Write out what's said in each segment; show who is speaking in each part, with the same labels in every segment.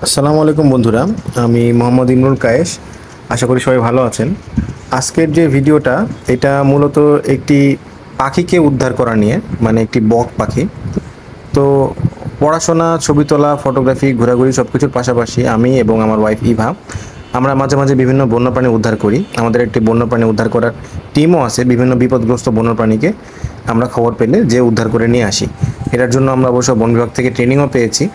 Speaker 1: আসসালামু আলাইকুম বন্ধুরা, আমি মোহাম্মদ ইমরুল কায়েস। আশা করি সবাই ভালো আছেন। আজকের যে ভিডিওটা, এটা মূলত একটি পাখিকে উদ্ধার করা নিয়ে, মানে একটি বক পাখি। তো পড়াশোনা, ছবি তোলা, ফটোগ্রাফি, ঘোরাঘুরি সব কিছুর পাশাপাশি আমি এবং আমার ওয়াইফ ইভা আমরা মাঝে মাঝে বিভিন্ন বন্যপ্রাণী উদ্ধার করি। আমাদের একটি বন্যপ্রাণী উদ্ধার করার টিমও আছে। বিভিন্ন বিপদগ্রস্ত বন্যপ্রাণীকে আমরা খবর পেলে যে উদ্ধার করে নিয়ে আসি। এটার জন্য আমরা অবশ্য বন বিভাগ থেকে ট্রেনিংও পেয়েছি।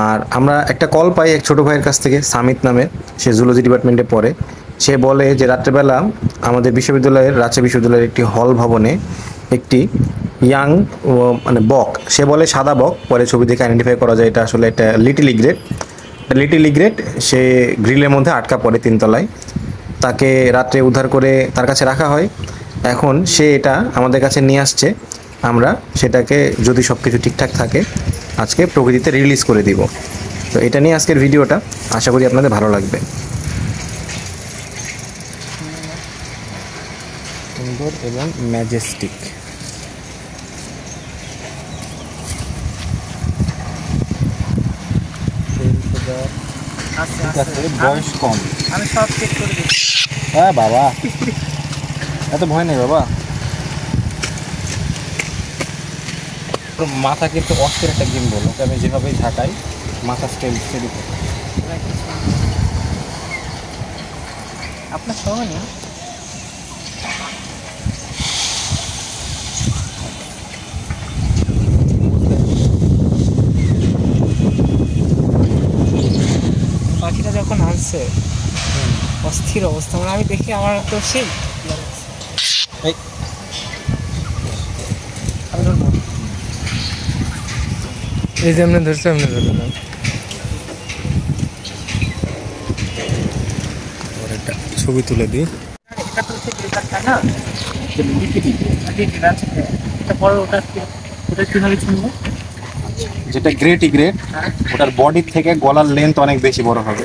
Speaker 1: আর আমরা একটা কল পাই এক ছোটো ভাইয়ের কাছ থেকে, সামিত নামে। সে জুলজি ডিপার্টমেন্টে পড়ে। সে বলে যে রাত্রেবেলা আমাদের রাজশাহী বিশ্ববিদ্যালয়ের একটি হল ভবনে একটি ইয়াং মানে বক, সে বলে সাদা বক, পরে ছবি দেখে আইডেন্টিফাই করা যায় এটা আসলে একটা লিটিল ইগ্রেট। সে গ্রিলের মধ্যে আটকা পড়ে তিনতলায়। তাকে রাত্রে উদ্ধার করে তার কাছে রাখা হয়। এখন সে এটা আমাদের কাছে নিয়ে আসছে। আমরা সেটাকে, যদি সব কিছু ঠিকঠাক থাকে, আজকে প্রকৃতিতে রিলিজ করে দিব। তো এটা নিয়ে আজকের ভিডিওটা, আশা করি আপনাদের ভালো লাগবে। সুন্দর এবং ম্যাজেস্টিক। বয়স কম।
Speaker 2: আমি সব চেক করে দিচ্ছি।
Speaker 1: হ্যাঁ বাবা, এত ভয় নেই বাবা। মাথা কিন্তু অস্থির একটা গেম বলো, আমি যেভাবে ঝাঁকাই মাথা স্টেডি থাকে।
Speaker 2: আপনার সময় নেই। পাখিটা যখন আসছে অস্থির অবস্থা, মানে আমি দেখি আমার তো সেই এই যে এমনি ধরছে, এমনি ধরলাম।
Speaker 1: একটা ছবি তুলে দিই।
Speaker 2: এটা তো হচ্ছে গ্রেটারটা না, এটা বড়, ওটা কিভাবে চিনবো?
Speaker 1: যেটা গ্রেট ইগ্রেট, ওটার বডির থেকে গলার লেন্থ অনেক বেশি বড় হবে।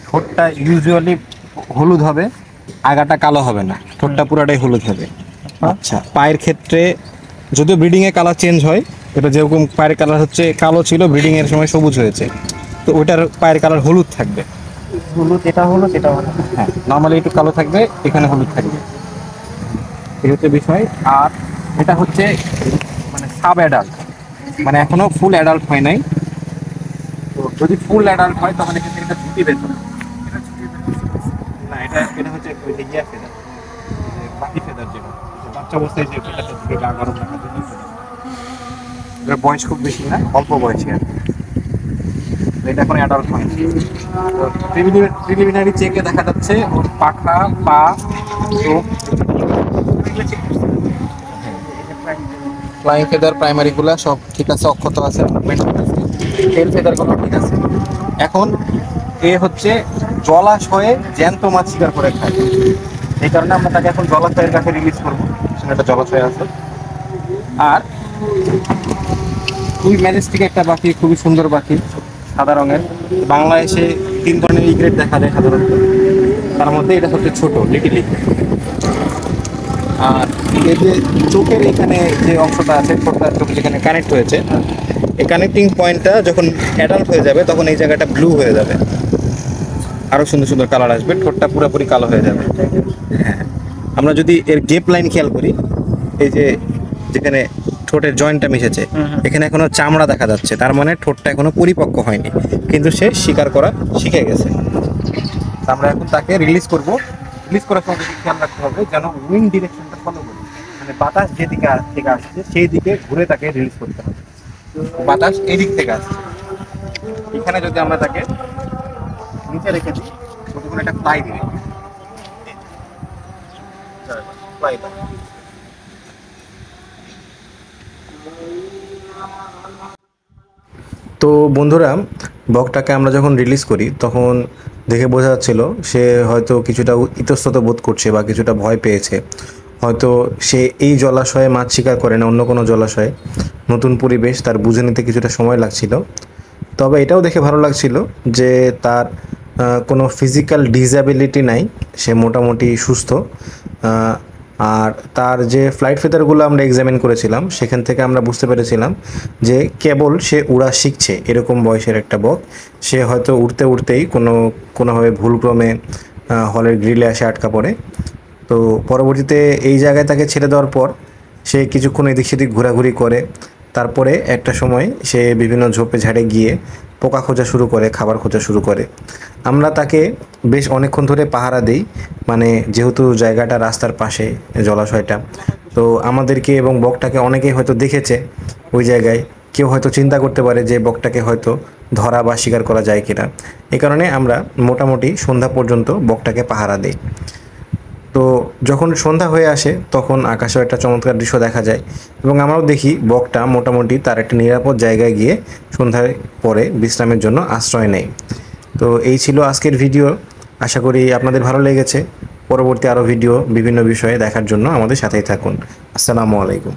Speaker 1: ঠোঁটটা ইউজুয়ালি হলুদ হবে, আগাটা কালো হবে না, ঠোঁটটা পুরাটাই হলুদ হবে। আচ্ছা, পায়ের ক্ষেত্রে যদিও ব্রিডিংয়ে কালার চেঞ্জ হয়, এটা যেরকম পায়ের কালার হচ্ছে কালো ছিল, ব্রিডিংয়ের সময় সবুজ হয়েছে, তো ওটার পায়ের কালার হলুদ থাকবে।
Speaker 2: হলুদ, এটা হলো, সেটা হলো।
Speaker 1: হ্যাঁ, নর্মালি একটু কালো থাকবে, এখানে হলুদ থাকবে, এই হচ্ছে বিষয়। আর এটা হচ্ছে মানে সাব অ্যাডাল্ট, মানে এখনো ফুল অ্যাডাল্ট হয় নাই। তো যদি ফুল অ্যাডাল্ট হয় তখন এখান থেকে একটা ছুটি বের হবে। না, এটা হচ্ছে ওই যে ইয়া ফেদার, বাকি ফেদার, যেটা বাচ্চা অবস্থায় যে ফেদারটা থেকে গা গরম রাখার জন্য ফেদার। এটার বয়স খুব বেশি না, অল্প বয়সী আর কি। এটা এখন অ্যাডাল্ট হয়নি। তো প্রিলিমিনারি চেকে দেখা যাচ্ছে ওর পাখা, পা, চোখ, ফ্লাইং ফেদার প্রাইমারিগুলো সব ঠিক আছে, অক্ষত আছে, মুভমেন্ট ঠিক আছে, টেল ফেদারগুলো ঠিক আছে। এখন এ হচ্ছে জলাশয়ে জ্যান্ত মাছ শিকার করে খায়, এই কারণে আমরা তাকে এখন জলাশয়ের কাছে রিলিজ করবো। সেখানে একটা জলাশয় আছে। আর খুবই ম্যাজেস্টিক একটা পাখি, খুবই সুন্দর পাখি, সাদা রঙের। বাংলাদেশে 3 ধরনের ইগ্রেট দেখা যায় সাধারণত, তার মধ্যে এটা হচ্ছে ছোট, লিটিল ইগ্রেট। আর এই যে চোখের এখানে যে অংশটা আছে, ঠোঁটটা চোখ যেখানে কানেক্ট হয়েছে, এই কানেক্টিং পয়েন্টটা যখন অ্যাডাল্ট হয়ে যাবে তখন এই জায়গাটা ব্লু হয়ে যাবে, আরও সুন্দর সুন্দর কালার আসবে, ঠোঁটটা পুরোপুরি কালো হয়ে যাবে। হ্যাঁ, আমরা যদি এর গেপ লাইন খেয়াল করি, এই যে যেখানে ঠোঁটের জয়েন্টটা মিশেছে, এখানে এখনো চামড়া দেখা যাচ্ছে, তার মানে ঠোঁটটা এখনো পরিপক্ক হয়নি, কিন্তু সে শিকার করা শিখে গেছে। আমরা এখন তাকে রিলিজ করব। রিলিজ করার সময় খেয়াল রাখতে হবে যেন উইন্ড ডিরেকশনটা ফলো করি, মানে বাতাস যেদিকে থেকে আসছে সেই দিকে ঘুরে তাকে রিলিজ করতে হবে। বাতাস এই দিক থেকে আসছে, এখানে যদি আমরা তাকে নিচে রেখে দিই, তখন একটা ফ্লাই দিবে, ফ্লাই দাও। তো বন্ধুরা, বকটাকে আমরা যখন রিলিজ করি তখন দেখে বোঝা যাচ্ছিল সে হয়তো কিছুটা ইতস্তত বোধ করছে বা কিছুটা ভয় পেয়েছে। হয়তো সে এই জলাশয়ে মাছ শিকার করে না, অন্য কোনো জলাশয়ে, নতুন পরিবেশ, তার বুঝে নিতে কিছুটা সময় লাগছিল। তবে এটাও দেখে ভালো লাগছিল যে তার কোনো ফিজিক্যাল ডিসএবিলিটি নাই, সে মোটামুটি সুস্থ। আর তার যে ফ্লাইট ফেদারগুলো আমরা এক্সামিন করেছিলাম সেখান থেকে আমরা বুঝতে পেরেছিলাম যে কেবল সে উড়া শিখছে এরকম বয়সের একটা বক। সে হয়তো উড়তে উড়তেই কোনোভাবে ভুলক্রমে হলের গ্রিলে এসে আটকা পড়ে। তো পরবর্তীতে এই জায়গায় তাকে ছেড়ে দেওয়ার পর সে কিছুক্ষণ এদিক সেদিক ঘোরাঘুরি করে, তারপরে একটা সময় সে বিভিন্ন ঝোপে ঝাড়ে গিয়ে পোকা খোঁজা শুরু করে, খাবার খোঁজা শুরু করে। আমরা তাকে বেশ অনেকক্ষণ ধরে পাহারা দিই, মানে যেহেতু জায়গাটা রাস্তার পাশে জলাশয়টা, তো আমাদেরকে এবং বকটাকে অনেকেই হয়তো দেখেছে ওই জায়গায়। কেউ হয়তো চিন্তা করতে পারে যে বকটাকে হয়তো ধরা বা শিকার করা যায় কিনা। এই কারণে আমরা মোটামুটি সন্ধ্যা পর্যন্ত বকটাকে পাহারা দিই। তো যখন সন্ধ্যা হয়ে আসে তখন আকাশেও একটা চমৎকার দৃশ্য দেখা যায় এবং আমরাও দেখি বকটা মোটামুটি তার একটা নিরাপদ জায়গায় গিয়ে সন্ধ্যার পরে বিশ্রামের জন্য আশ্রয় নেয়। তো এই ছিল আজকের ভিডিও। আশা করি আপনাদের ভালো লেগেছে। পরবর্তী আরও ভিডিও বিভিন্ন বিষয়ে দেখার জন্য আমাদের সাথেই থাকুন। আসসালামু আলাইকুম।